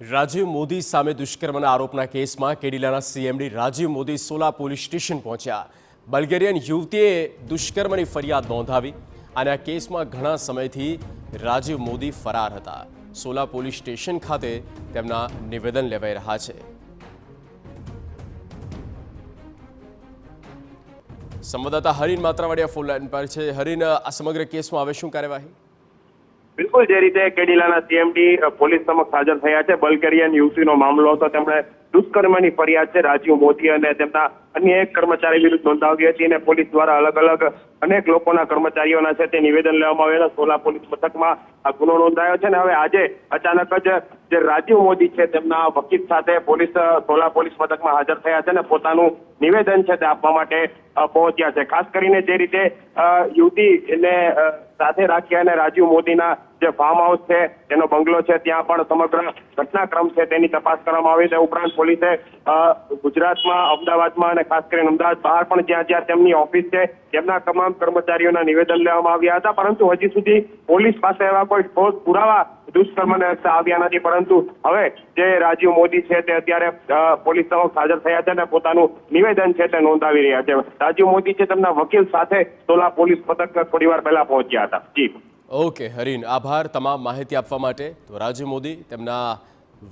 રાજીવ મોદી સામે દુષ્કર્મના આરોપના કેસમાં કેડિલાના CMD Rajiv Modi Sola police station પહોંચ્યા। બલ્ગેરિયન યુવતીએ દુષ્કર્મની ફરિયાદ નોંધાવી અને આ કેસમાં ઘણા સમયથી રાજીવ મોદી ફરાર હતા। સોલા પોલીસ સ્ટેશન ખાતે તેમના નિવેદન લેવાઈ રહ્યા છે। સંવાદદાતા હરીન માત્રાવાડિયા ફોન લાઈન પર છે। હરીન, આ સમગ્ર કેસમાં હવે શું કાર્યવાહી? બિલકુલ જે રીતે કેડિલાના સીએમડી પોલીસ સમક્ષ હાજર થયા છે, બલ્ગેરિયન યુવતીનો મામલો હતો। તેમણે દુષ્કર્મની ફરિયાદ છે રાજીવ મોદી અને તેમના અન્ય એક કર્મચારી વિરુદ્ધ નોંધાવી હતી અને પોલીસ દ્વારા અલગ અલગ અનેક લોકોના કર્મચારીઓના છે તે નિવેદન લેવામાં આવ્યા। સોલા પોલીસ મથકમાં આ ગુનો નોંધાયો છે અને હવે આજે અચાનક જ જે રાજીવ મોદી છે તેમના વકીલ સાથે સોલા પોલીસ મથકમાં હાજર થયા છે અને પોતાનું નિવેદન છે તે આપવા માટે પહોંચ્યા છે। ખાસ કરીને જે રીતે યુવતીને સાથે રાખ્યા અને રાજીવ મોદીના જે ફાર્મ હાઉસ છે તેનો બંગલો છે ત્યાં પણ સમગ્ર ઘટનાક્રમ છે તેની તપાસ કરવામાં આવી છે। ઉપરાંત પોલીસે ગુજરાતમાં, અમદાવાદમાં અને ખાસ કરીને અમદાવાદ બહાર પણ જ્યાં તેમની ઓફિસ છે તેમના તમામ કર્મચારીઓના નિવેદન લેવામાં આવ્યા હતા, પરંતુ હજી સુધી પોલીસ પાસે એવા કોઈ ઠોસ પુરાવા દુષ્કર્મને આવ્યા નથી। પરંતુ હવે જે રાજીવ મોદી છે તે અત્યારે પોલીસ સમક્ષ હાજર થયા છે અને પોતાનું નિવેદન છે તે નોંધાવી રહ્યા છે। રાજીવ મોદી છે તેમના વકીલ સાથે સોલા પોલીસ મથક થોડીવાર પહેલા પહોંચ્યા હતા। જી ઓકે હરીન, આભાર તમામ માહિતી આપવા માટે। તો રાજીવ મોદી તેમના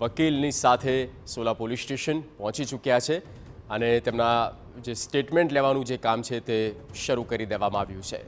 વકીલની સાથે સોલા પોલીસ સ્ટેશન પહોંચી ચૂક્યા છે અને તેમના જે સ્ટેટમેન્ટ લેવાનું જે કામ છે તે શરૂ કરી દેવામાં આવ્યું છે।